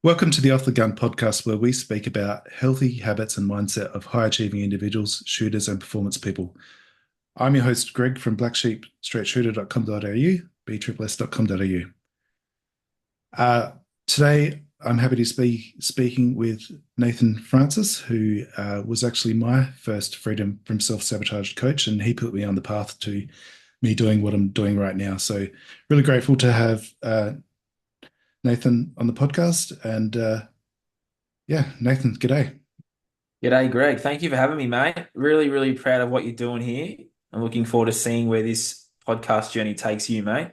Welcome to the Off the Gun podcast, where we speak about healthy habits and mindset of high achieving individuals, shooters, and performance people. I'm your host, Greg from blacksheepstraightshooter.com.au, bSSS.com.au. Today, I'm happy to be speaking with Nathan Francis, who was actually my first freedom from self-sabotage coach, and he put me on the path to me doing what I'm doing right now. So, really grateful to have Nathan on the podcast. And yeah, Nathan, g'day. G'day, Greg. Thank you for having me, mate. Really proud of what you're doing here. I'm looking forward to seeing where this podcast journey takes you, mate.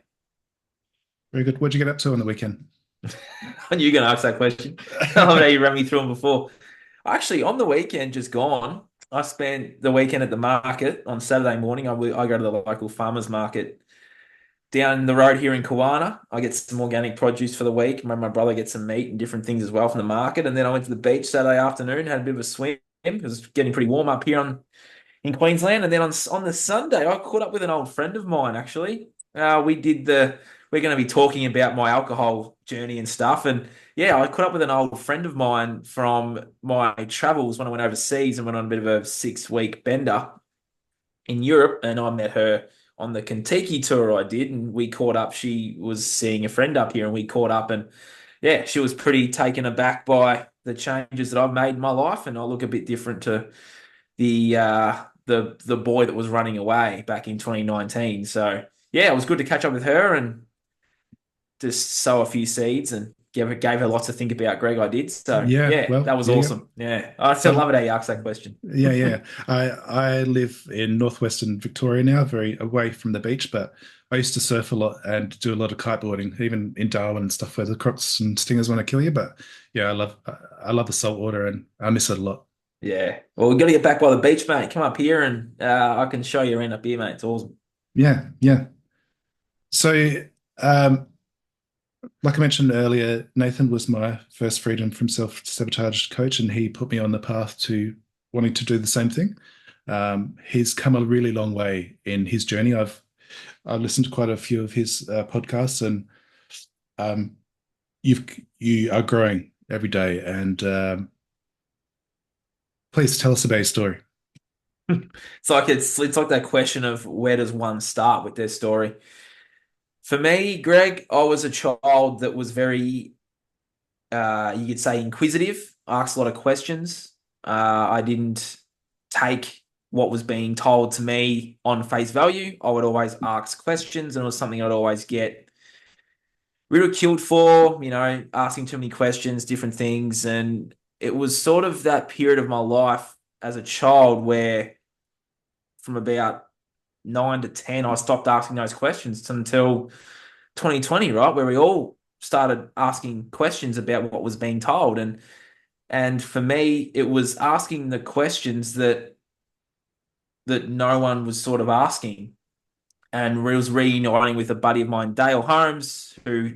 Very good. What'd you get up to on the weekend? I knew you were going to ask that question. I love how you ran me through them before. Actually, on the weekend just gone, I spent the weekend at the market on Saturday morning. I go to the local farmers market down the road here in Kawana. I get some organic produce for the week. My brother gets some meat and different things as well from the market. And then I went to the beach Saturday afternoon, had a bit of a swim because it's getting pretty warm up here in Queensland. And then on the Sunday, I caught up with an old friend of mine. Actually, we're going to be talking about my alcohol journey and stuff. And yeah, I caught up with an old friend of mine from my travels when I went overseas and went on a bit of a 6 week bender in Europe. And I met her on the Kentucky tour I did, and we caught up. She was seeing a friend up here, and we caught up. And yeah, she was pretty taken aback by the changes that I've made in my life, and I look a bit different to the boy that was running away back in 2019. So yeah, it was good to catch up with her and just sow a few seeds and gave her lots to think about. Greg, I did. So Yeah, yeah, well, that was yeah, yeah. awesome. Yeah, I still So love it how you asked that question. yeah. I live in northwestern Victoria now, very away from the beach, but I used to surf a lot and do a lot of kiteboarding, even in Darwin and stuff where the crocs and stingers want to kill you. But yeah, I love the salt water and I miss it a lot. Yeah, well, we've got to get back by the beach, mate. Come up here and I can show you around up here, mate. It's awesome. Yeah, yeah. So um, like I mentioned earlier, Nathan was my first freedom from self-sabotage coach, and he put me on the path to wanting to do the same thing. He's come a really long way in his journey. I've listened to quite a few of his podcasts, and um, you are growing every day. And please tell us about your story. It's like that question of where does one start with their story? For me, Greg, I was a child that was very, you could say, inquisitive. Asked a lot of questions. I didn't take what was being told to me on face value. I would always ask questions, and it was something I'd always get ridiculed for, asking too many questions, different things. And it was sort of that period of my life as a child where from about 9 to 10, I stopped asking those questions until 2020, right? Where we all started asking questions about what was being told. And for me, it was asking the questions that no one was sort of asking. And I was reuniting with a buddy of mine, Dale Holmes, who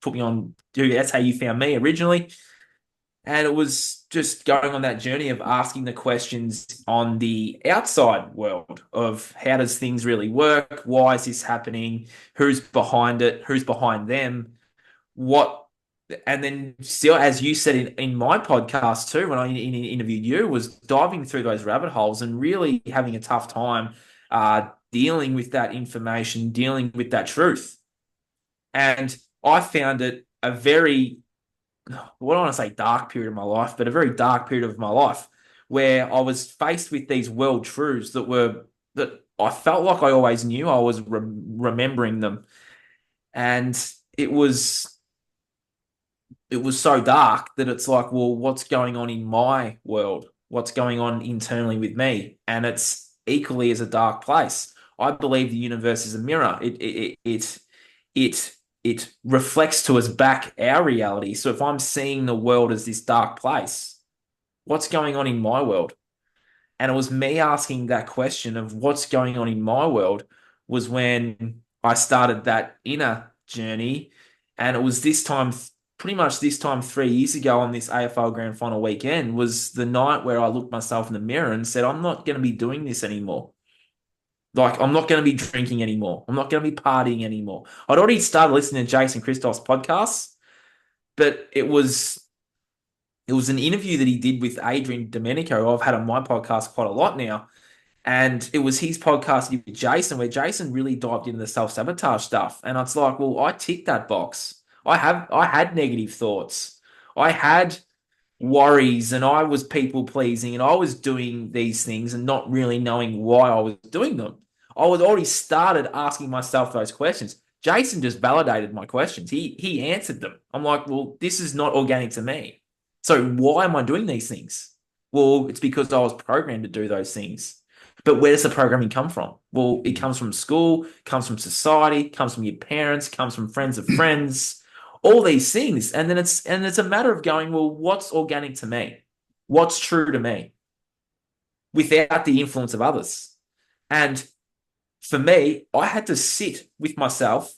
put me on. That's how you found me originally, and it was just going on that journey of asking the questions on the outside world of how does things really work? Why is this happening? Who's behind it? Who's behind them? What? And then still, as you said in my podcast too, when I interviewed you, was diving through those rabbit holes and really having a tough time dealing with that information, dealing with that truth. And I found it a very, what do I want to say, dark period of my life, but a very dark period of my life where I was faced with these world truths that I felt like I always knew. I was remembering them, and it was it was so dark that it's like, well, what's going on in my world? What's going on internally with me? And it's equally as a dark place. I believe the universe is a mirror. It it reflects to us back our reality. So if I'm seeing the world as this dark place, what's going on in my world? And it was me asking that question of what's going on in my world was when I started that inner journey. And it was this time, pretty much this time 3 years ago on this AFL Grand Final weekend, was the night where I looked myself in the mirror and said, I'm not going to be doing this anymore. Like, I'm not going to be drinking anymore. I'm not going to be partying anymore. I'd already started listening to Jason Christoph's podcasts, But it was an interview that he did with Adrian Domenico, who I've had on my podcast quite a lot now. And it was his podcast with Jason, where Jason really dived into the self-sabotage stuff. And it's like, well, I ticked that box. I had negative thoughts. I had worries and I was people pleasing and I was doing these things and not really knowing why I was doing them. I was already started asking myself those questions. Jason just validated my questions. He answered them. I'm like, well, this is not organic to me. So why am I doing these things? Well, it's because I was programmed to do those things. But where does the programming come from? Well, it comes from school, comes from society, comes from your parents, comes from friends of friends, all these things. And then it's a matter of going, well, what's organic to me? What's true to me without the influence of others? And for me, I had to sit with myself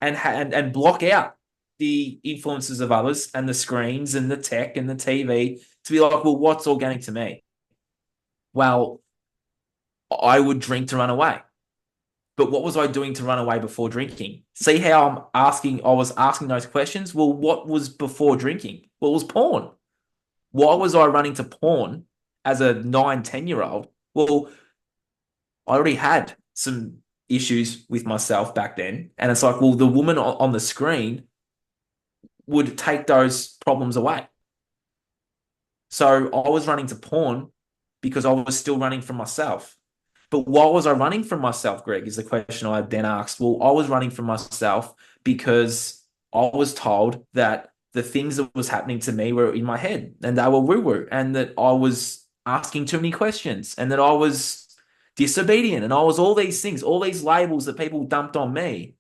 and block out the influences of others and the screens and the tech and the TV to be like, well, what's organic to me? Well, I would drink to run away. But what was I doing to run away before drinking? See how I was asking those questions? Well, what was before drinking? Well, it was porn. Why was I running to porn as a 9, 10-year-old? Well, I already had some issues with myself back then. And it's like, well, the woman on the screen would take those problems away. So I was running to porn because I was still running from myself. But why was I running from myself, Greg, is the question I then asked. Well, I was running from myself because I was told that the things that was happening to me were in my head and they were woo-woo and that I was asking too many questions and that I was disobedient and I was all these things, all these labels that people dumped on me.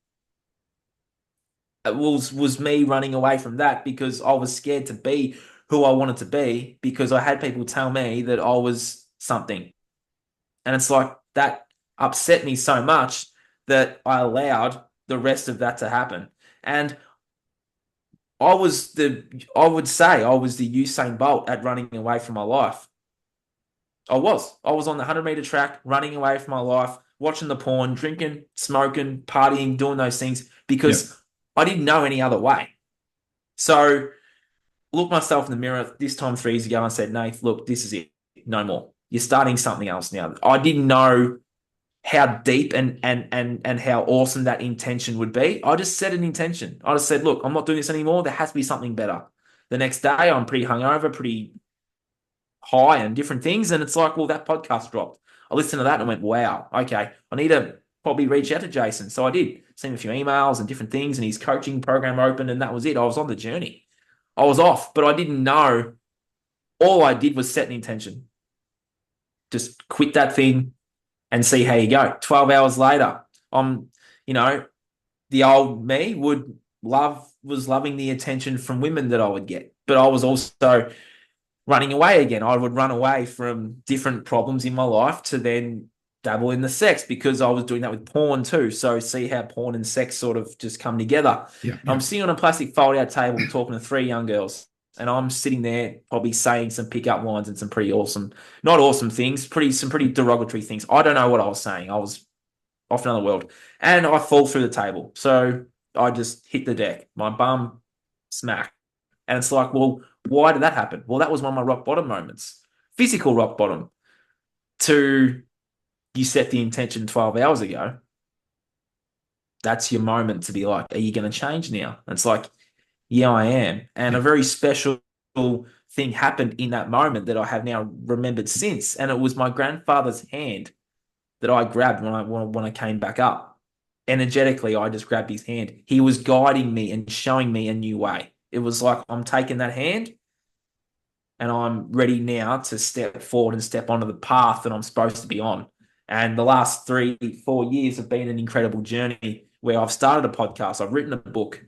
It was me running away from that because I was scared to be who I wanted to be because I had people tell me that I was something. And it's like that upset me so much that I allowed the rest of that to happen. And I would say I was the Usain Bolt at running away from my life. I was on the 100-meter track, running away from my life, watching the porn, drinking, smoking, partying, doing those things Yeah. because I didn't know any other way. So looked myself in the mirror this time 3 years ago and said, Nath, look, this is it. No more. You're starting something else now. I didn't know how deep and how awesome that intention would be. I just set an intention. I just said, look, I'm not doing this anymore. There has to be something better. The next day, I'm pretty hungover, pretty high and different things. And it's like, well, that podcast dropped. I listened to that and went, wow, okay, I need to probably reach out to Jason. So I did. Sent him a few emails and different things, and his coaching program opened, and that was it. I was on the journey. I was off, but I didn't know. All I did was set an intention. Just quit that thing and see how you go. 12 hours later, I'm, you know, the old me was loving the attention from women that I would get, but I was also running away again. I would run away from different problems in my life to then dabble in the sex because I was doing that with porn too. So see how porn and sex sort of just come together. Yeah. I'm sitting on a plastic fold-out table talking to 3 young girls, and I'm sitting there probably saying some pickup lines and some pretty awesome, not awesome things, some pretty derogatory things. I don't know what I was saying. I was off another world, and I fall through the table. So I just hit the deck. My bum smack. And it's like, well, why did that happen? Well, that was one of my rock bottom moments. Physical rock bottom. To you set the intention 12 hours ago. That's your moment to be like, are you going to change now? And it's like, yeah, I am. And Yeah. a very special thing happened in that moment that I have now remembered since. And it was my grandfather's hand that I grabbed when I came back up. Energetically, I just grabbed his hand. He was guiding me and showing me a new way. It was like, I'm taking that hand and I'm ready now to step forward and step onto the path that I'm supposed to be on. And the last 3, 4 years have been an incredible journey where I've started a podcast, I've written a book,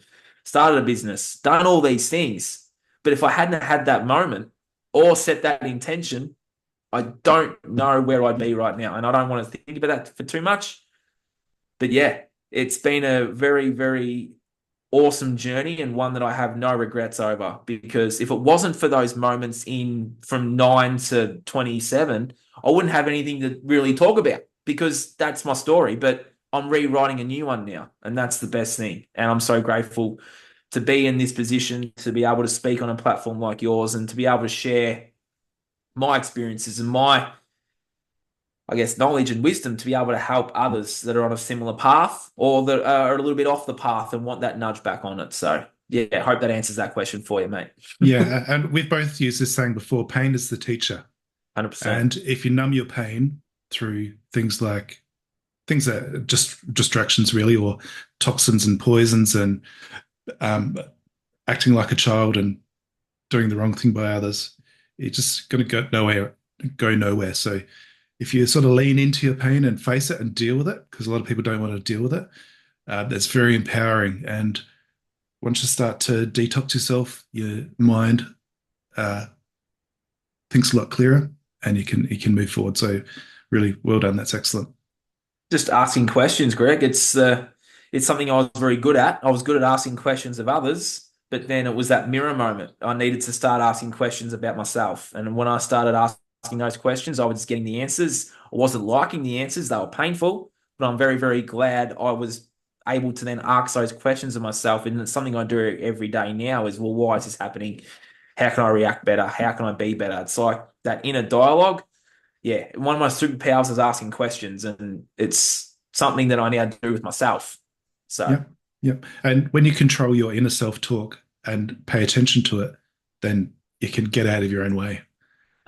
started a business, done all these things. But if I hadn't had that moment or set that intention, I don't know where I'd be right now. And I don't want to think about that for too much. But yeah, it's been a very, very awesome journey and one that I have no regrets over, because if it wasn't for those moments in from 9 to 27, I wouldn't have anything to really talk about because that's my story. But I'm rewriting a new one now, and that's the best thing. And I'm so grateful to be in this position, to be able to speak on a platform like yours and to be able to share my experiences and my, I guess, knowledge and wisdom to be able to help others that are on a similar path or that are a little bit off the path and want that nudge back on it. So, yeah, I hope that answers that question for you, mate. Yeah, and we've both used this saying before, pain is the teacher. 100%. And if you numb your pain through things that are just distractions really, or toxins and poisons and um, acting like a child and doing the wrong thing by others, you're just going to go nowhere. So if you sort of lean into your pain and face it and deal with it, because a lot of people don't want to deal with it, that's very empowering. And once you start to detox yourself, your mind uh, thinks a lot clearer, and you can move forward. So really well done. That's excellent. Just asking questions, Greg. It's something I was very good at. I was good at asking questions of others, but then it was that mirror moment. I needed to start asking questions about myself. And when I started asking those questions, I was getting the answers. I wasn't liking the answers. They were painful, but I'm very, very glad I was able to then ask those questions of myself. And it's something I do every day now is, well, why is this happening? How can I react better? How can I be better? It's like that inner dialogue. Yeah, one of my superpowers is asking questions, and it's something that I now do with myself. So, Yep. Yep. And when you control your inner self-talk and pay attention to it, then you can get out of your own way.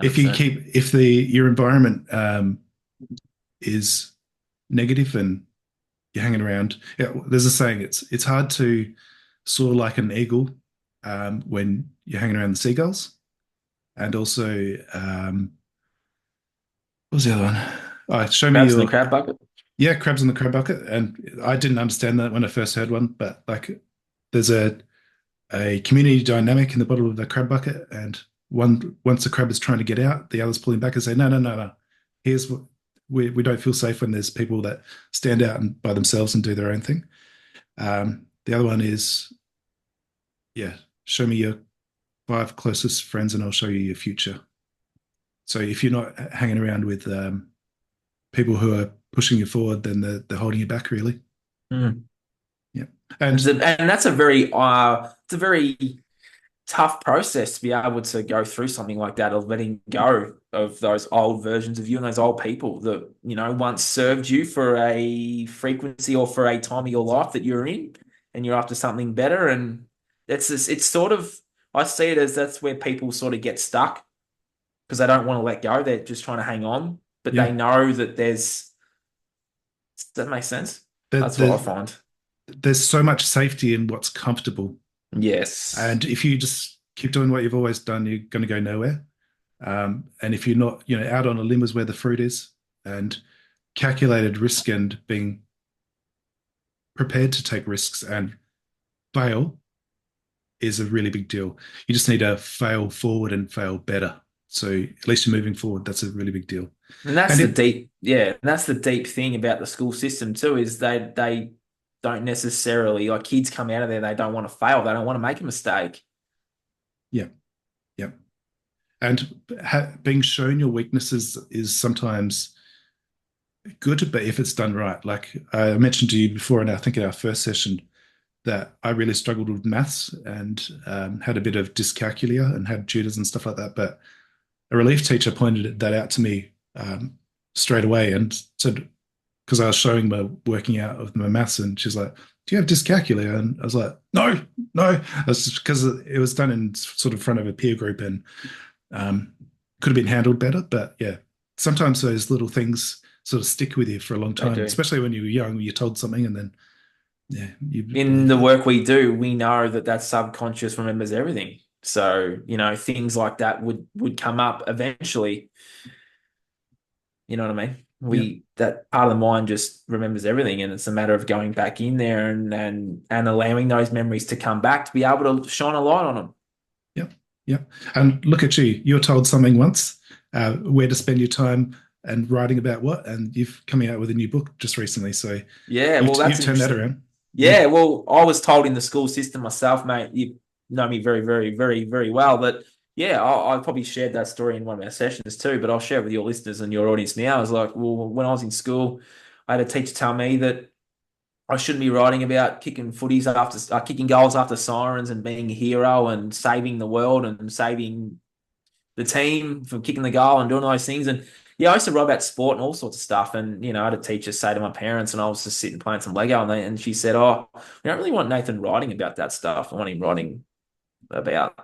If you 100%. keep, if the your environment is negative and you're hanging around, yeah, there's a saying, it's hard to soar like an eagle when you're hanging around the seagulls. And also, what was the other one? Show me Crabs in the your, crab bucket. yeah, crabs in the crab bucket. And I didn't understand that when I first heard one, but like there's a community dynamic in the bottom of the crab bucket, and once the crab is trying to get out, the others pull him back and say, "No, no, no, no. Here's what we don't feel safe when there's people that stand out and by themselves and do their own thing." The other one is, yeah, show me your five closest friends, and I'll show you your future. So if you're not hanging around with people who are pushing you forward, then they're holding you back, really. Mm. Yeah, And, and that's it's a very tough process to be able to go through something like that of letting go of those old versions of you and those old people that, once served you for a frequency or for a time of your life that you're in and you're after something better. And it's sort of, I see it as that's where people sort of get stuck because they don't want to let go. They're just trying to hang on, but yeah, they know that does that make sense? there, That's what I there, find. there's so much safety in what's comfortable. Yes. And if you just keep doing what you've always done, you're going to go nowhere. And if you're not, out on a limb is where the fruit is, and calculated risk and being prepared to take risks and fail is a really big deal. You just need to fail forward and fail better. So at least you're moving forward. That's a really big deal. And that's And the it, deep, yeah, and that's the deep thing about the school system too, is they don't necessarily like kids come out of there, they don't want to fail, they don't want to make a mistake. yeah, yeah. And being shown your weaknesses is sometimes good, but if it's done right, like I mentioned to you before, and I think in our first session, that I really struggled with maths and had a bit of dyscalculia and had tutors and stuff like that. But a relief teacher pointed that out to me straight away and said, because I was showing my working out of my maths, and she's like, "Do you have dyscalculia?" And I was like, "No, no." That's just because it was done in sort of front of a peer group and um, could have been handled better. But yeah, sometimes those little things sort of stick with you for a long They time, do. especially when you were young, you're told something and then, yeah, you In believe the that. work we do, we know that that subconscious remembers everything. So, things like that would come up eventually. You know what I mean? Yeah, That part of the mind just remembers everything, and it's a matter of going back in there and allowing those memories to come back to be able to shine a light on them. yeah, yeah. And look at you. You're told something once, where to spend your time and writing about what, and you've coming out with a new book just recently. So Yeah, you've well, that's you've turned that interesting. around. Yeah, Yeah, well, I was told in the school system myself, mate. You know me very, very, very, very well. That yeah, I probably shared that story in one of our sessions too. But I'll share it with your listeners and your audience now. It's like, well, when I was in school, I had a teacher tell me that I shouldn't be writing about kicking footies after kicking goals after sirens and being a hero and saving the world and saving the team from kicking the goal and doing all those things. And yeah, I used to write about sport and all sorts of stuff. And I had a teacher say to my parents, and I was just sitting playing some Lego, and she said, "Oh, we don't really want Nathan writing about that stuff. I want him writing about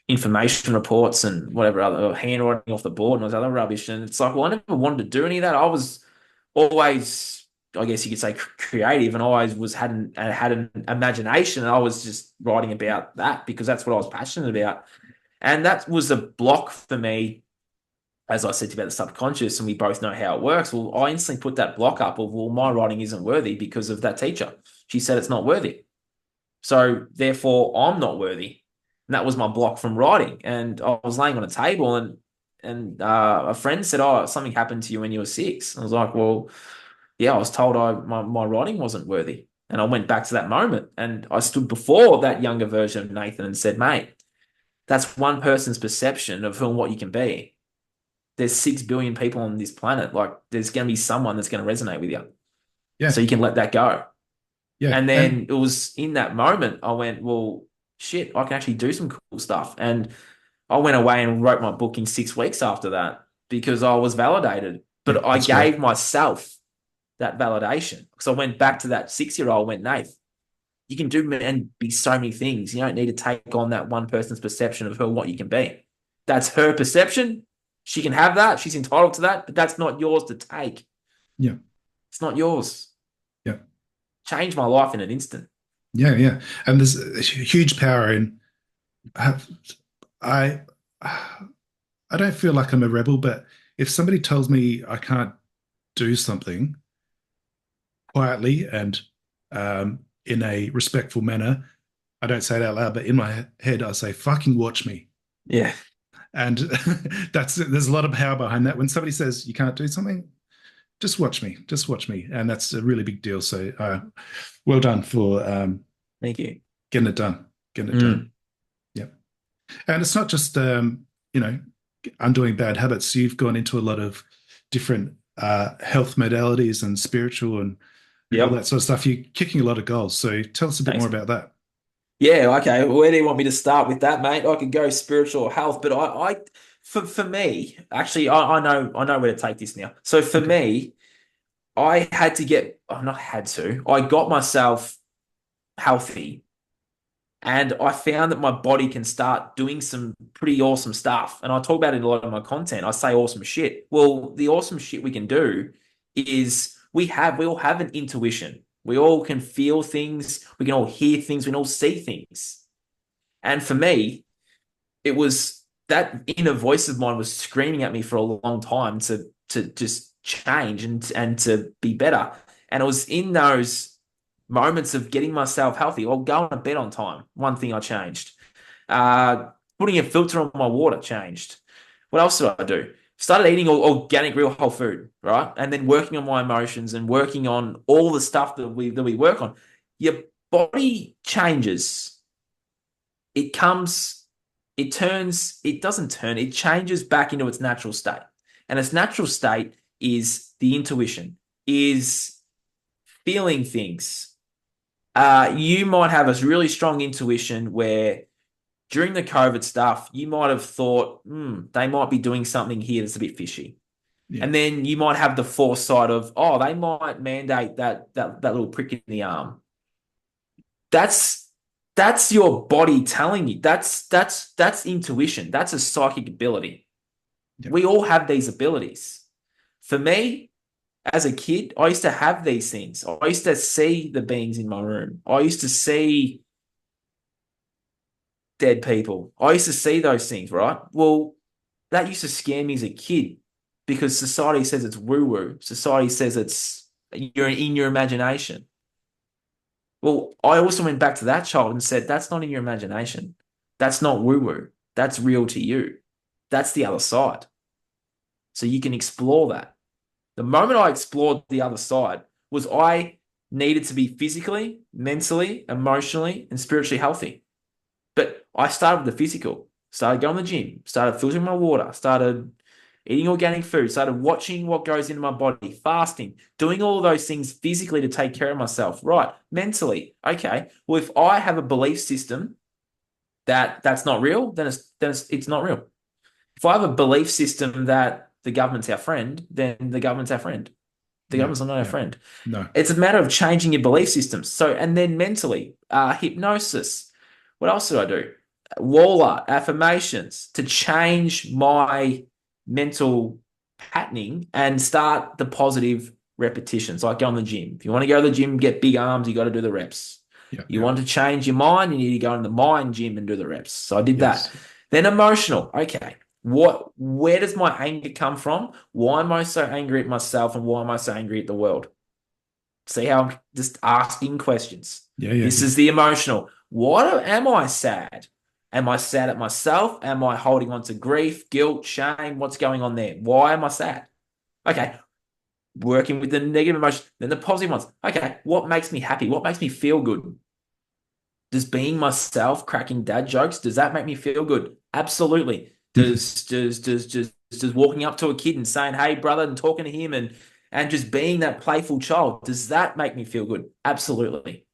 information reports and whatever other handwriting off the board and all this other rubbish." And it's like, well, I never wanted to do any of that. I was always, I guess you could say, creative, and always had an imagination. And I was just writing about that because that's what I was passionate about. And that was a block for me, as I said about the subconscious, and we both know how it works. Well, I instantly put that block up of, well, my writing isn't worthy because of that teacher. She said it's not worthy. So therefore, I'm not worthy. And that was my block from writing. And I was laying on a table, and a friend said, "Oh, something happened to you when you were 6." I was like, "Well, yeah, I was told my writing wasn't worthy." And I went back to that moment, and I stood before that younger version of Nathan and said, "Mate, that's one person's perception of who and what you can be. There's 6 billion people on this planet. Like, there's going to be someone that's going to resonate with you. Yeah. So you can let that go." Yeah. And And then it was in that moment I went, well, shit, I can actually do some cool stuff. And I went away and wrote my book in 6 weeks after that because I was validated. yeah, But I that's great. gave myself that validation because I went back to that 6 year old, went, Nate, you can do and be so many things. You don't need to take on that one person's perception of who and what you can be. That's her perception. She can have that. She's entitled to that, but that's not yours to take. Yeah. It's not yours. Yeah. Changed my life in an instant. Yeah. Yeah. And there's a huge power in have I I don't feel like I'm a rebel, but if somebody tells me I can't do something quietly and in a respectful manner, I don't say it out loud, but in my head, I say, fucking watch me. Yeah. And there's a lot of power behind that. When somebody says you can't do something, just watch me, just watch me. And that's a really big deal. So well done for Thank you. getting it done, getting it done. Mm. Yeah. And it's not just, you know, undoing bad habits. You've gone into a lot of different health modalities and spiritual and all that Yep. sort of stuff. You're kicking a lot of goals. So tell us a bit more Thanks. about that. Yeah, okay. Where do you want me to start with that, mate? I could go spiritual health, but for me, actually, I know where to take this now. So for Okay. me, I had to get, I've not had to, I got myself healthy, and I found that my body can start doing some pretty awesome stuff. And I talk about it in a lot of my content. I say awesome shit. Well, the awesome shit we can do is we all have an intuition. We all can feel things, we can all hear things, we can all see things. And for me, it was that inner voice of mine was screaming at me for a long time to just change and to be better. And it was in those moments of getting myself healthy or going to bed on time. One thing I changed. Uh, Putting a filter on my water changed. What else did I do? Started eating organic, real whole food, right? And then working on my emotions and working on all the stuff that we work on. Your body changes. It comes, it doesn't turn, it changes back into its natural state. And its natural state is the intuition, is feeling things. You might have a really strong intuition where during the COVID stuff, you might have thought, they might be doing something here that's a bit fishy. Yeah. And then you might have the foresight of, oh, they might mandate that little prick in the arm. That's that's your body telling you. That's intuition. That's a psychic ability. Yeah. We all have these abilities. For me, as a kid, I used to have these things. I used to see the beings in my room. I used to see dead people. I used to see those things, right? Well, that used to scare me as a kid because society says it's woo-woo. Society says you're in your imagination. Well, I also went back to that child and said, that's not in your imagination. That's not woo-woo. That's real to you. That's the other side. So you can explore that. The moment I explored the other side was I needed to be physically, mentally, emotionally, and spiritually healthy. But I started with the physical, started going to the gym, started filtering my water, started eating organic food, started watching what goes into my body, fasting, doing all of those things physically to take care of myself. Right. Mentally. Okay. Well, if I have a belief system that that's not real, then it's not real. If I have a belief system that the government's our friend, then the government's our friend. The Yeah. government's not our Yeah. friend. No. It's a matter of changing your belief systems. So, and then mentally, hypnosis. What else did I do? Wall art, affirmations to change my mental patterning and start the positive repetitions, like go in the gym. If you want to go to the gym, get big arms, you got to do the reps. Yeah. You Yeah. want to change your mind, you need to go in the mind gym and do the reps. So I did that. Yes. Then emotional. Okay. Where does my anger come from? Why am I so angry at myself and why am I so angry at the world? See how I'm just asking questions. Yeah. Yeah. This is the emotional. What am I sad? Am I sad at myself? Am I holding on to grief, guilt, shame? What's going on there? Why am I sad? Okay, working with the negative emotions, then the positive ones. Okay, what makes me happy? What makes me feel good? Does being myself, cracking dad jokes, does that make me feel good? Absolutely. Does walking up to a kid and saying, "Hey, brother," and talking to him and just being that playful child, does that make me feel good? Absolutely.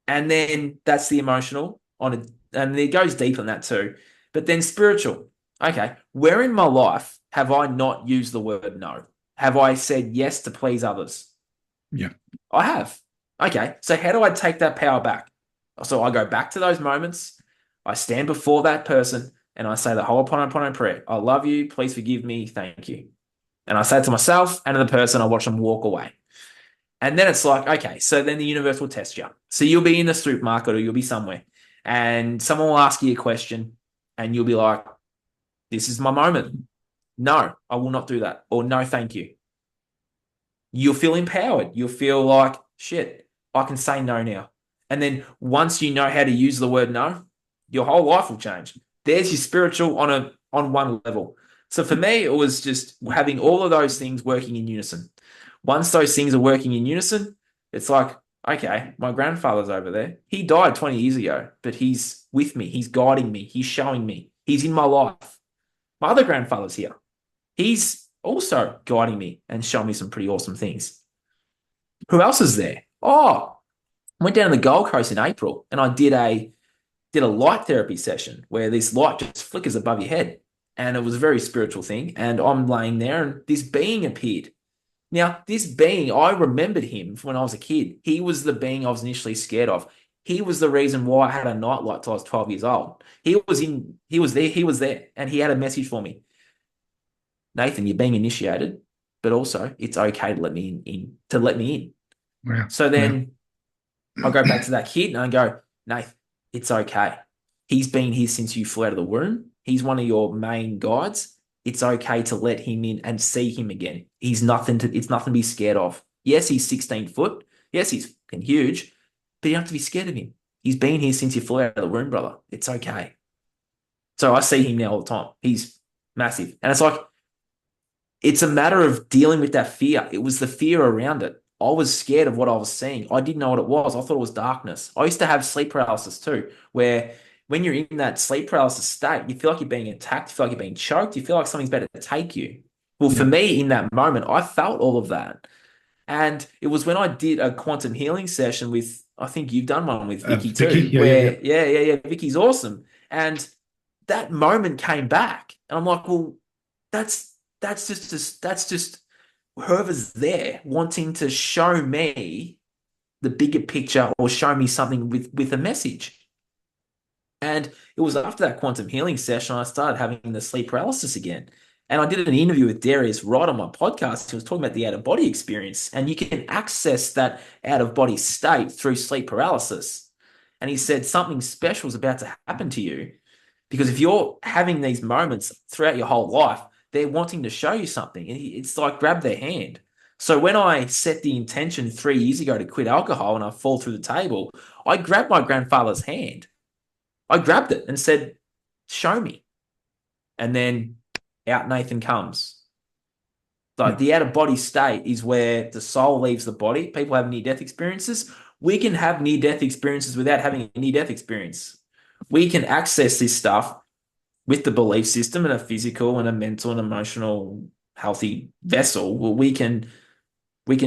And then that's the emotional on it, and it goes deep on that too. But then spiritual. Okay, where in my life have I not used the word no? Have I said yes to please others? Yeah. I have. Okay, so how do I take that power back? So I go back to those moments. I stand before that person and I say the Ho'oponopono prayer. I love you. Please forgive me. Thank you. And I say it to myself and to the person. I watch them walk away. And then it's like, okay, so then the universe will test you. So you'll be in the supermarket or you'll be somewhere and someone will ask you a question and you'll be like, this is my moment. No, I will not do that. Or no, thank you. You'll feel empowered. You'll feel like, shit, I can say no now. And then once you know how to use the word no, your whole life will change. There's your spiritual on one level. So for me, it was just having all of those things working in unison. Once those things are working in unison, it's like, okay, my grandfather's over there. He died 20 years ago, but he's with me. He's guiding me. He's showing me. He's in my life. My other grandfather's here. He's also guiding me and showing me some pretty awesome things. Who else is there? Oh, I went down to the Gold Coast in April and I did a light therapy session where this light just flickers above your head. And it was a very spiritual thing. And I'm laying there and this being appeared. Now, this being, I remembered him from when I was a kid. He was the being I was initially scared of. He was the reason why I had a nightlight till I was 12 years old. He was there, and he had a message for me. Nathan, you're being initiated, but also it's okay to let me to let me in. Wow. So Wow. then I go back to that kid and I go, Nathan, it's okay. He's been here since you flew out of the womb. He's one of your main guides. It's okay to let him in and see him again. It's nothing to be scared of. Yes, he's 16 foot. Yes, he's fucking huge, but you don't have to be scared of him. He's been here since you flew out of the womb, brother. It's okay. So I see him now all the time. He's massive. And it's like, it's a matter of dealing with that fear. It was the fear around it. I was scared of what I was seeing. I didn't know what it was. I thought it was darkness. I used to have sleep paralysis too, where when you're in that sleep paralysis state, you feel like you're being attacked, you feel like you're being choked, you feel like something's about to take you. Well, for Yeah. me, in that moment, I felt all of that. And it was when I did a quantum healing session with, I think you've done one with Vicky Vicky. too, Yeah. Yeah. Yeah. where, yeah, Vicky's awesome. And that moment came back. And I'm like, well, that's just whoever's there wanting to show me the bigger picture or show me something with a message. And it was after that quantum healing session I started having the sleep paralysis again. And I did an interview with Darius right on my podcast. He was talking about the out of body experience, and you can access that out of body state through sleep paralysis. And he said something special is about to happen to you because if you're having these moments throughout your whole life, they're wanting to show you something. And it's like grab their hand. So when I set the intention 3 years ago to quit alcohol and I fall through the table, I grabbed my grandfather's hand. I grabbed it and said, show me. And then out Nathan comes. Yeah. Like the out of body state is where the soul leaves the body. People have near death experiences. We can have near death experiences without having a near death experience. We can access this stuff with the belief system and a physical and a mental and emotional healthy vessel, well, we can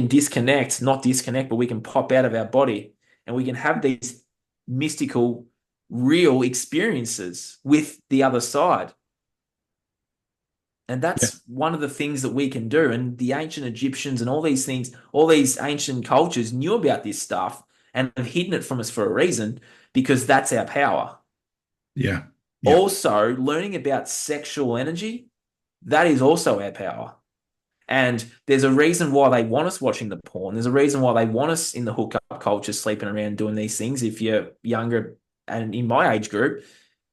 disconnect, not disconnect, but we can pop out of our body and we can have these mystical, real experiences with the other side. And Yeah. that's one of the things that we can do. And the ancient Egyptians and all these things, all these ancient cultures knew about this stuff and have hidden it from us for a reason because that's our power. Yeah. Yeah. Also, learning about sexual energy, that is also our power. And there's a reason why they want us watching the porn. There's a reason why they want us in the hookup culture, sleeping around doing these things. If you're younger and in my age group,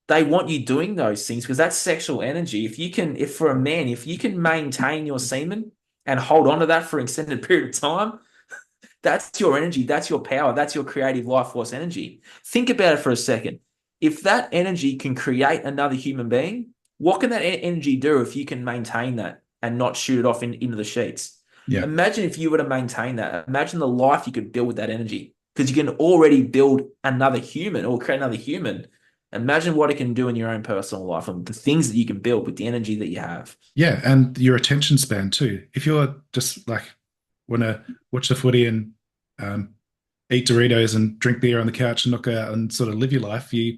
they want you doing those things because that's sexual energy. If for a man, if you can maintain your semen and hold on to that for an extended period of time, that's your energy, that's your power, that's your creative life force energy. Think about it for a second. If that energy can create another human being, what can that energy do if you can maintain that and not shoot it off into the sheets? Yeah. Imagine if you were to maintain that. Imagine the life you could build with that energy because you can already build another human or create another human. Imagine what it can do in your own personal life and the things that you can build with the energy that you have. Yeah, and your attention span too. If you're just like want to watch the footy and um, eat Doritos and drink beer on the couch and not go out and sort of live your life, you're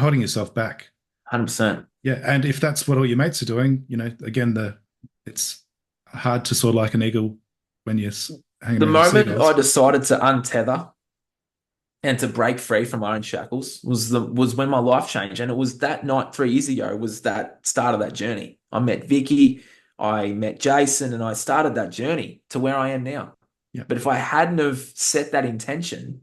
holding yourself back. 100%. Yeah, and if that's what all your mates are doing, again, the it's hard to soar like an eagle when you're hanging The around with moment I seagulls. decided to untether and to break free from my own shackles was when my life changed. And it was that night 3 years ago was that start of that journey. I met Vicky, I met Jason, and I started that journey to where I am now. Yeah, But if I hadn't have set that intention,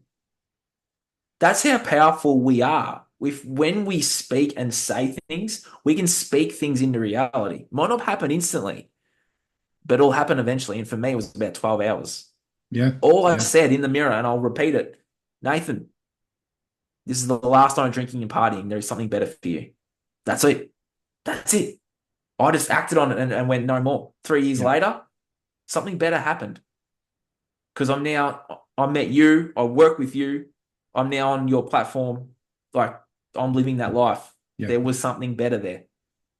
that's how powerful we are. If when we speak and say things, we can speak things into reality. Might not happen instantly, but it'll happen eventually. And for me, it was about 12 hours. yeah, All I yeah, said in the mirror, and I'll repeat it, Nathan, this is the last night drinking and partying. There is something better for you. That's it. That's it. I just acted on it and went no more. 3 years yeah, later, something better happened because I met you. I work with you. I'm now on your platform. Like I'm living that life. yeah. There was something better there.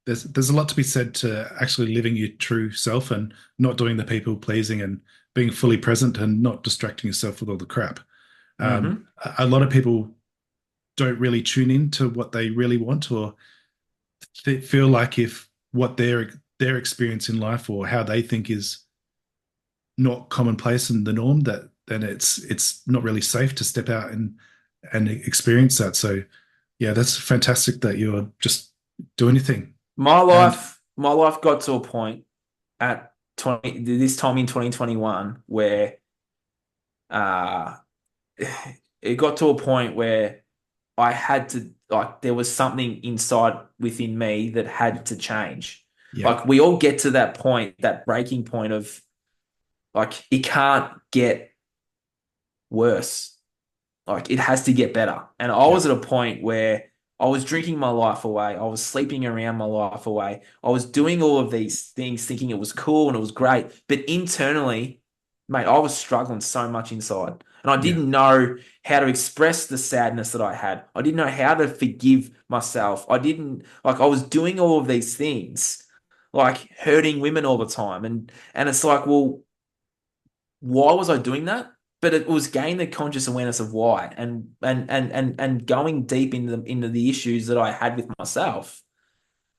There's a lot to be said to actually living your true self and not doing the people pleasing and being fully present and not distracting yourself with all the crap. Hmm. A lot of people don't really tune in to what they really want or feel like if what their experience in life or how they think is not commonplace and the norm, that then it's not really safe to step out and experience that. So yeah, that's fantastic that you're just doing your thing. And My life got to a point at 20 this time in 2021 where uh it got to a point where I had to like there was something inside within me that had to change. yeah, Like we all get to that point, that breaking point of like it can't get worse. Like it has to get better. And I yeah, was at a point where I was drinking my life away. I was sleeping around my life away. I was doing all of these things thinking it was cool and it was great. But internally, mate, I was struggling so much inside. And I yeah, didn't know how to express the sadness that I had. I didn't know how to forgive myself. I didn't like I was doing all of these things, like hurting women all the time. And it's like, well, why was I doing that? But it was gaining the conscious awareness of why and going deep into the issues that I had with myself.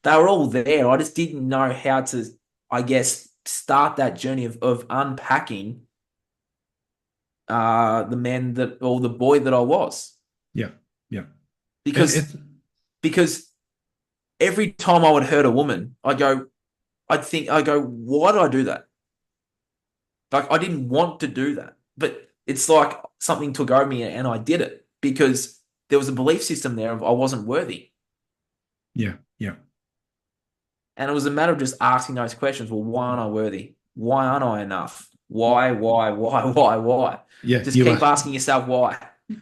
They were all there. I just didn't know how to, I guess, start that journey of unpacking the man that or the boy that I was. yeah, yeah. It, Because because every time I would hurt a woman, I go, why did I do that? Like I didn't want to do that, but it's like something took over me and I did it because there was a belief system there of I wasn't worthy. yeah, yeah, And it was a matter of just asking those questions. Well, why aren't I worthy? Why aren't I enough? Why? yeah. Just You keep are, asking yourself why.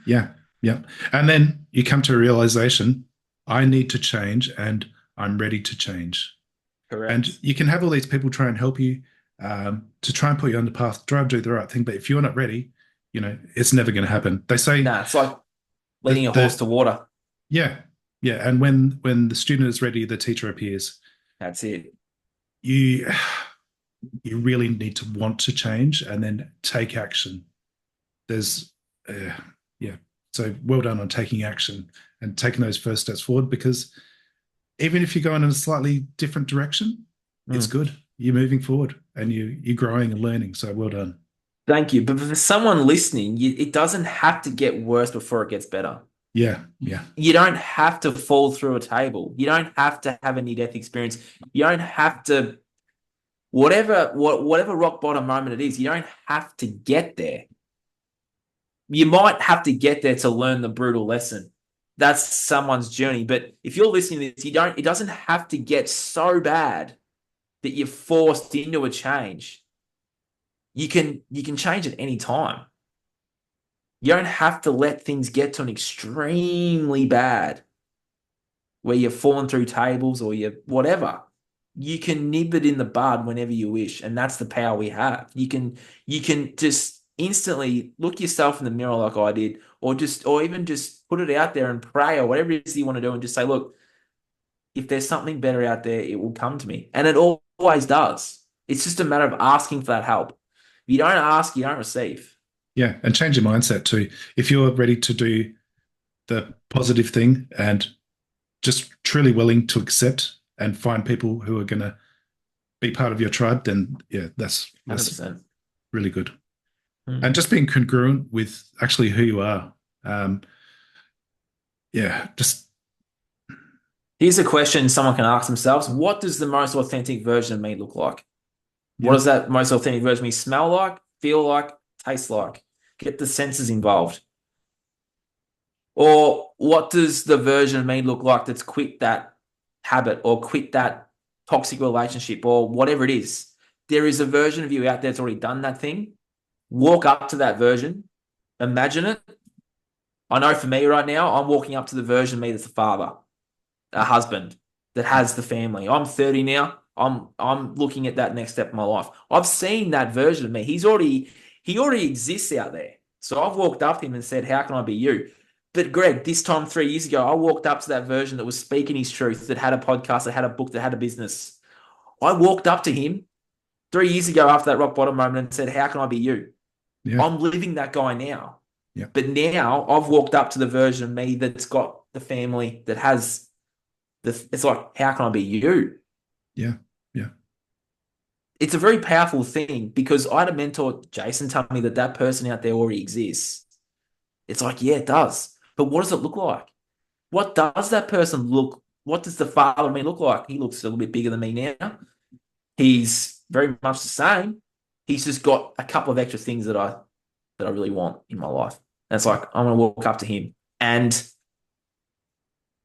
yeah, yeah. And then you come to a realization: I need to change, and I'm ready to change. And Correct. you can have all these people try and help you to try and put you on the path, try and do the right thing. But if you're not ready, it's never going to happen. They say Nah, it's like leading that a horse to water. yeah, Yeah, and when the student is ready, the teacher appears. That's it. You you really need to want to change and then take action. There's uh, yeah. So well done on taking action and taking those first steps forward, because even if you're going in a slightly different direction, it's Mm. good. You're moving forward and you're growing and learning. So well done. Thank you. But for someone listening, it doesn't have to get worse before it gets better. Yeah, yeah, You don't have to fall through a table. You don't have to have a near-death experience. You don't have to whatever rock bottom moment it is. You don't have to get there. You might have to get there to learn the brutal lesson. That's someone's journey. But if you're listening to this, it doesn't have to get so bad that you're forced into a change. You can change at any time. You don't have to let things get to an extremely bad where you're falling through tables or you whatever. You can nib it in the bud whenever you wish, and that's the power we have. You can just instantly look yourself in the mirror like I did, or even just put it out there and pray or whatever it is you want to do, and just say, look, if there's something better out there, it will come to me, and it always does. It's just a matter of asking for that help. If you don't ask, you don't receive. yeah. And change your mindset too. If you're ready to do the positive thing and just truly willing to accept and find people who are going to be part of your tribe, then yeah, that's 100%. really good. Hmm. And just being congruent with actually who you are. Um, yeah, just Here's a question someone can ask themselves. What does the most authentic version of me look like? What yeah, does that most authentic version of me smell like, feel like, taste like? Get the senses involved. Or what does the version of me look like that's quit that habit or quit that toxic relationship or whatever it is? There is a version of you out there that's already done that thing. Walk up to that version, imagine it. I know for me right now, I'm walking up to the version of me that's a father, a husband that yeah, has the family. I'm 30 now. I'm looking at that next step in my life. I've seen that version of me. He already exists out there. So I've walked up to him and said, "How can I be you?" But Greg, this time 3 years ago, I walked up to that version that was speaking his truth, that had a podcast, that had a book, that had a business. I walked up to him 3 years ago after that rock bottom moment and said, "How can I be you?" yeah, I'm living that guy now. yeah, But now I've walked up to the version of me that's got the family, that has it's like, how can I be you? yeah, yeah, It's a very powerful thing because I had a mentor, Jason, tell me that that person out there already exists. It's like, yeah, it does. But what does it look like? What does that person look? What does the father of me look like? He looks a little bit bigger than me now. He's very much the same. He's just got a couple of extra things that I really want in my life. And it's like I'm gonna walk up to him and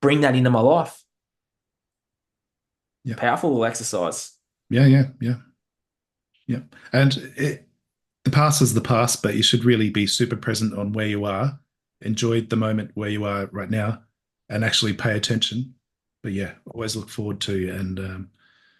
bring that into my life. yeah, Powerful little exercise. yeah, yeah, yeah, yeah. And the past is the past, but you should really be super present on where you are, enjoy the moment where you are right now, and actually pay attention. But yeah, always look forward to and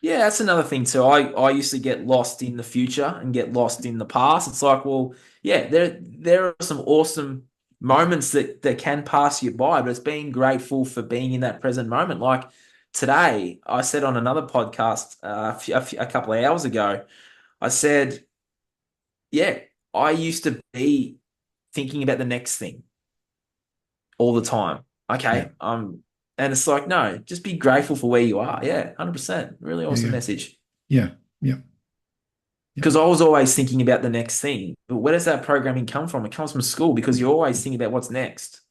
Yeah, that's another thing too. I used to get lost in the future and get lost in the past. It's like, well, yeah, there are some awesome moments that can pass you by, but it's being grateful for being in that present moment. Like today, I said on another podcast a couple of hours ago, I said, yeah, I used to be thinking about the next thing all the time. yeah, Okay, and it's like, no, just be grateful for where you are. Yeah, 100%. Really yeah, awesome yeah, message. yeah, yeah, yeah, Because I was always thinking about the next thing. But where does that programming come from? It comes from school because you're always thinking about what's next.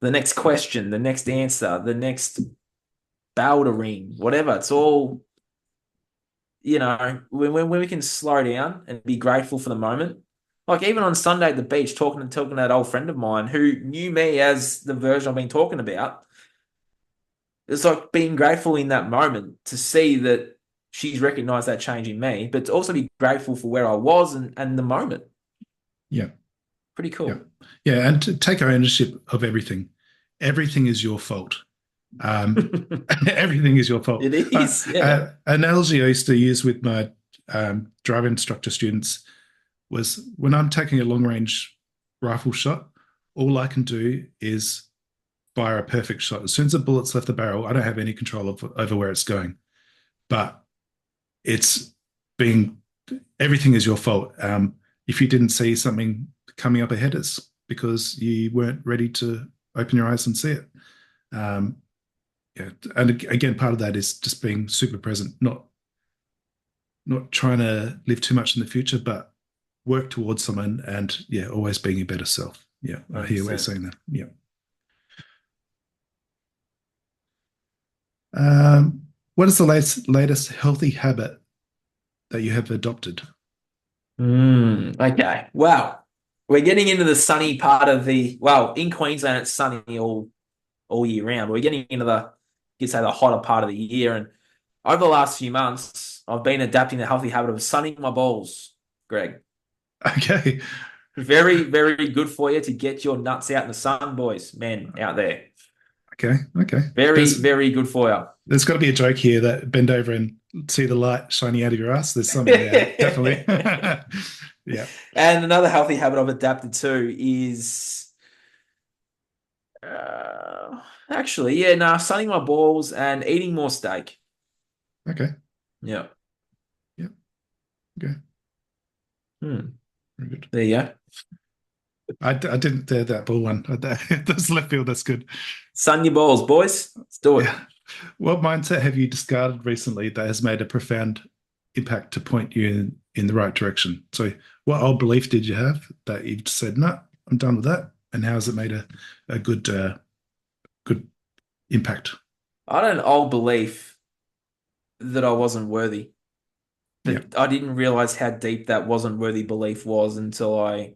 The next question, the next answer, the next bell to ring, whatever. It's all, when we can slow down and be grateful for the moment. Like even on Sunday at the beach, talking to that old friend of mine who knew me as the version I've been talking about. It's like being grateful in that moment to see that she's recognized that change in me, but to also be grateful for where I was and the moment. yeah, Pretty yeah, cool. yeah, and to take ownership of everything. Everything is your fault. Everything is your fault. It is, yeah. Analogy I used to use with my driver instructor students was when I'm taking a long range rifle shot, all I can do is fire a perfect shot. As soon as the bullet's left the barrel, I don't have any control over where it's going. But it's being everything is your fault. If you didn't see something coming up ahead, it's because you weren't ready to open your eyes and see it. Um, yeah, and again, part of that is just being super present, not trying to live too much in the future, but work towards someone and yeah, always being your better self. Yeah, I hear what you're 100%. saying there. Yeah. What is the latest healthy habit that you have adopted? Okay. Well, we're getting into the sunny part of well, in Queensland, it's sunny all year round. We're getting into you could say the hotter part of the year. And over the last few months, I've been adapting the healthy habit of sunning my balls, Greg. Okay. Very, very good for you to get your nuts out in the sun, boys, men out there. Okay. Okay. Very, There's very good for there's got to be a joke here that bend over and see the light shining out of your ass. There's something there, definitely. you. Yeah. And another healthy habit I've adapted to is actually, yeah, nah, sunning my balls and eating more steak. Okay. Yeah. Yeah. Okay. Hmm. Very good. There you go. I didn't dare that ball one. That's left field. That's good. Sun your balls, boys. Let's do it. Yeah. What mindset have you discarded recently that has made a profound impact to point you in the right direction? So, what old belief did you have that you've said, no, I'm done with that? And how has it made a good impact? I had an old belief that I wasn't worthy, Yeah. but I didn't realize how deep that wasn't worthy belief was until I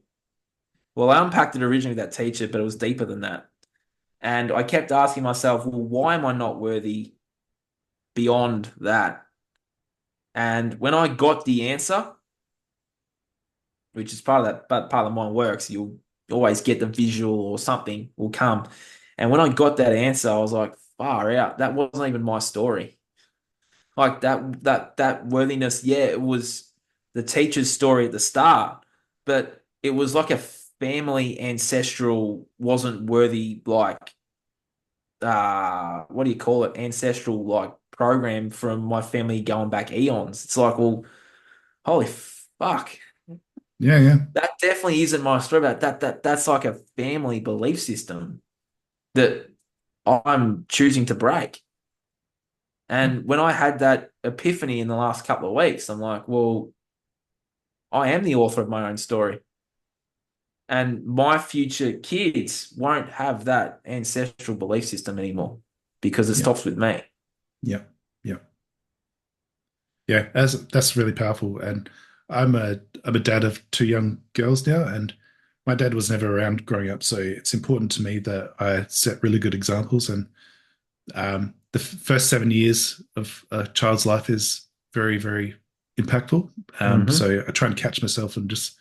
unpacked it originally with that teacher, but it was deeper than that. And I kept asking myself, well, why am I not worthy beyond that? And when I got the answer, which is part of that, but part of the mind works, you'll always get the visual or something will come. And when I got that answer, I was like, far out. That wasn't even my story. Like that worthiness, yeah, it was the teacher's story at the start, but it was like a family ancestral wasn't worthy like what do you call it? Ancestral like program from my family going back eons. It's like, well, holy fuck. Yeah. Yeah. That definitely isn't my story, but that's like a family belief system that I'm choosing to break. Yeah. And when I had that epiphany in the last couple of weeks, I'm like, well, I am the author of my own story. And my future kids won't have that ancestral belief system anymore because it Yeah. stops with me. Yeah. Yeah. Yeah. That's really powerful. And I'm a dad of two young girls now, and my dad was never around growing up, so it's important to me that I set really good examples. And the first 7 years of a child's life is very, very impactful. Hmm. So I try and catch myself and just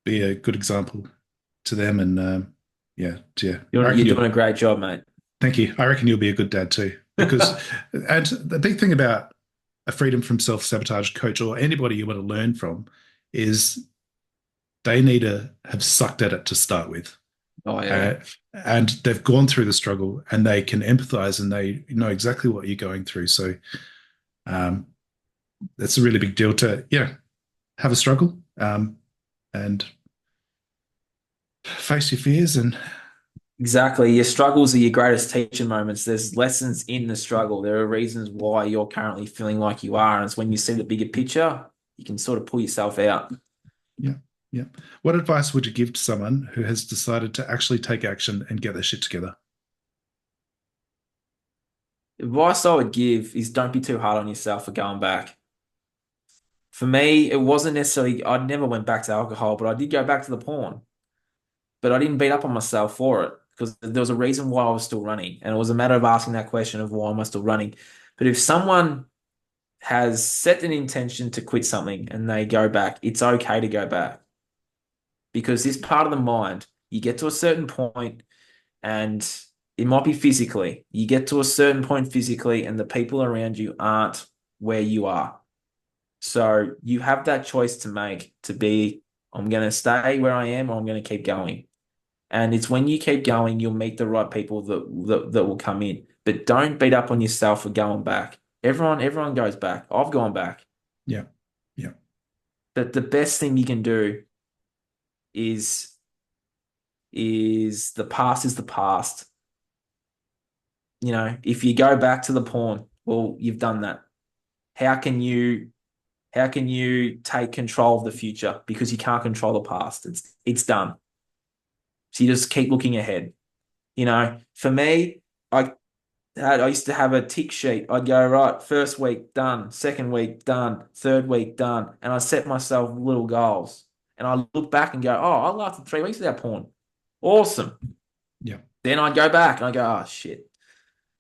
be a good example to them. And yeah, yeah, I reckon You're you'll. doing a great job, mate. Thank you. I reckon you'll be a good dad too. Because, and the big thing about a freedom from self-sabotage coach or anybody you want to learn from is they need to have sucked at it to start with. Oh Uh, yeah. and they've gone through the struggle and they can empathize and they know exactly what you're going through. So um, that's a really big deal to, yeah, have a struggle and face your fears. And Exactly. Your struggles are your greatest teaching moments. There's lessons in the struggle. There are reasons why you're currently feeling like you are. And it's when you see the bigger picture, you can sort of pull yourself out. yeah, yeah. What advice would you give to someone who has decided to actually take action and get their shit together? Advice I would give is don't be too hard on yourself for going back. For me, it wasn't necessarily, I never went back to alcohol, but I did go back to the porn. But I didn't beat up on myself for it because there was a reason why I was still running. And it was a matter of asking that question of why am I still running? But if someone has set an intention to quit something and they go back, it's okay to go back because this part of the mind, you get to a certain point and it might be physically, you get to a certain point physically and the people around you aren't where you are. So you have that choice to make to be, I'm going to stay where I am or I'm going to keep going. And it's when you keep going, you'll meet the right people that will come in. But don't beat up on yourself for going back. Everyone goes back. I've gone back. Yeah. Yeah. But the best thing you can do is the past is the past. You know, if you go back to the porn, well, you've done that. How can you take control of the future? Because you can't control the past. It's done. So you just keep looking ahead. You know, for me, I used to have a tick sheet. I'd go, right, first week done, second week done, third week done. And I set myself little goals. And I look back and go, oh, I lasted 3 weeks without porn. Awesome. Yeah. Then I'd go back and I go, oh shit.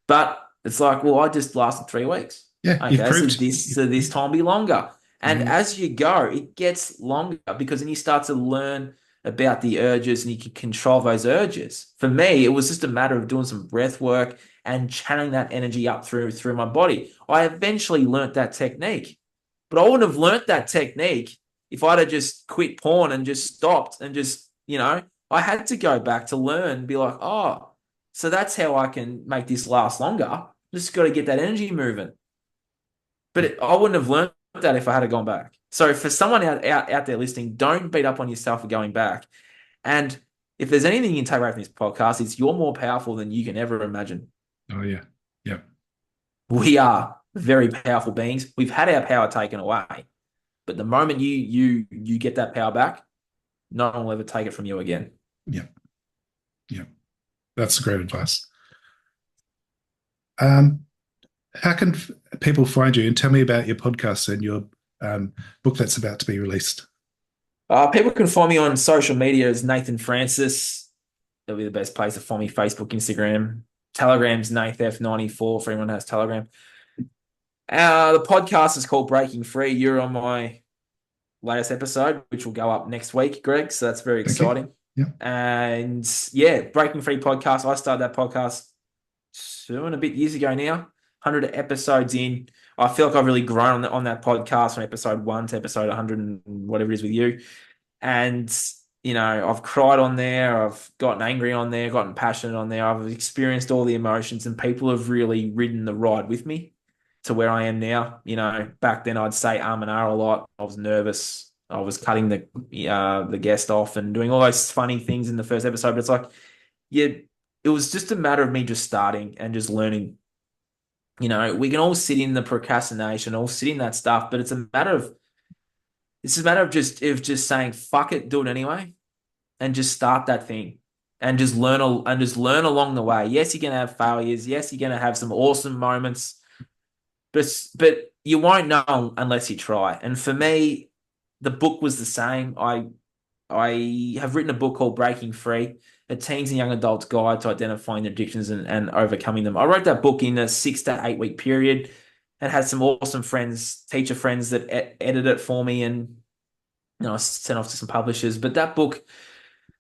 But it's like, well, I just lasted 3 weeks. Yeah. You've Okay, proved. so this time will be longer. And Yeah. as you go, it gets longer because then you start to learn about the urges and you can control those urges. For me, it was just a matter of doing some breath work and channeling that energy up through my body. I eventually learnt that technique, but I wouldn't have learnt that technique if I'd have just quit porn and just stopped and just, I had to go back to learn and be like, oh, so that's how I can make this last longer. Just got to get that energy moving. But I wouldn't have learned that if I had gone back. So for someone out there listening, don't beat up on yourself for going back. And if there's anything you can take away from this podcast, it's you're more powerful than you can ever imagine. Oh, yeah. Yeah. We are very powerful beings. We've had our power taken away. But the moment you get that power back, no one will ever take it from you again. Yeah. Yeah. That's great advice. Um, how can people find you? And tell me about your podcast and your book that's about to be released. People can find me on social media as Nathan Francis. That'll be the best place to find me. Facebook, Instagram, Telegram's NathF94 for anyone who has Telegram. The podcast is called Breaking Free. You're on my latest episode, which will go up next week, Greg. So that's very Thank you. exciting. Yeah. And yeah, Breaking Free podcast. I started that podcast 2.5 years ago now. 100 episodes in. I feel like I've really grown on that podcast from episode 1 to episode 100 and whatever it is with you. And, I've cried on there. I've gotten angry on there, gotten passionate on there. I've experienced all the emotions and people have really ridden the ride with me to where I am now. Back then I'd say and a lot. I was nervous. I was cutting the guest off and doing all those funny things in the first episode. But it's like, yeah, it was just a matter of me just starting and just learning. We can all sit in the procrastination, all sit in that stuff, but it's a matter of just saying fuck it, do it anyway, and just start that thing, and just learn along the way. Yes, you're gonna have failures. Yes, you're gonna have some awesome moments, but you won't know unless you try. And for me, the book was the same. I have written a book called Breaking Free, a teens and young adults guide to identifying addictions and overcoming them. I wrote that book in a 6 to 8 week period and had some awesome teacher friends that edited it for me, and I sent off to some publishers. But that book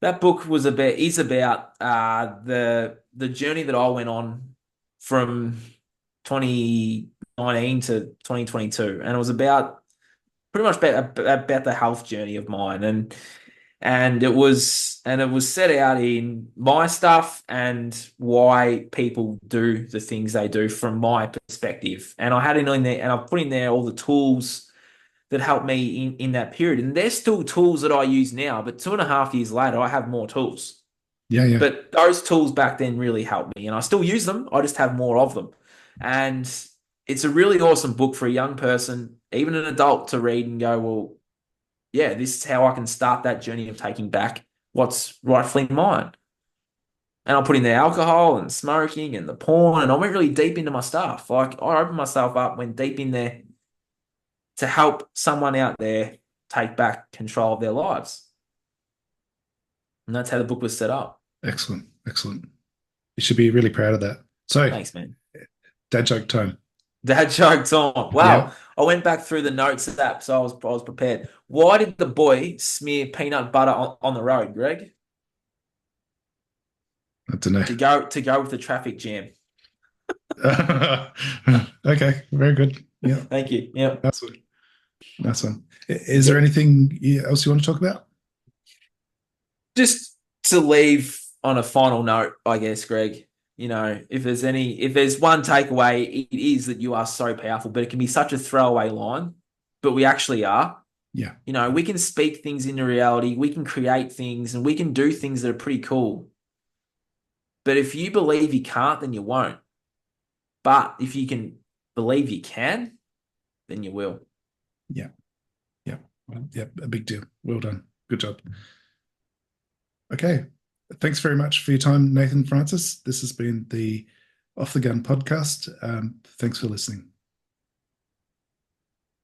is about the journey that I went on from 2019 to 2022, and it was about pretty much about the health journey of mine, and it was set out in my stuff and why people do the things they do from my perspective. And I had it in there, and I've put in there all the tools that helped me in that period. And there's still tools that I use now, but 2.5 years later, I have more tools. Yeah. Yeah. But those tools back then really helped me, and I still use them. I just have more of them. And it's a really awesome book for a young person, even an adult, to read and go, well, yeah, this is how I can start that journey of taking back what's rightfully mine. And I'll put in the alcohol and smoking and the porn, and I went really deep into my stuff. Like, I opened myself up, went deep in there to help someone out there take back control of their lives. And that's how the book was set up. Excellent. Excellent. You should be really proud of that. So, Thanks, man. dad joke time. Dad joke time. Wow. Yeah. I went back through the notes of that, so I was prepared. Why did the boy smear peanut butter on the road, Greg? I don't know. To go with the traffic jam. Okay, very good. Yeah, Thank you. Yeah. that's one. That's one. Is there anything else you want to talk about? Just to leave on a final note, I guess, Greg, if there's one takeaway, it is that you are so powerful, but it can be such a throwaway line, but we actually are. Yeah. We can speak things into reality, we can create things, and we can do things that are pretty cool. But if you believe you can't, then you won't. But if you can believe you can, then you will. Yeah. Yeah. Well, yeah. A big deal. Well done. Good job. Okay. Thanks very much for your time, Nathan Francis. This has been the Off the Gun podcast. Thanks for listening.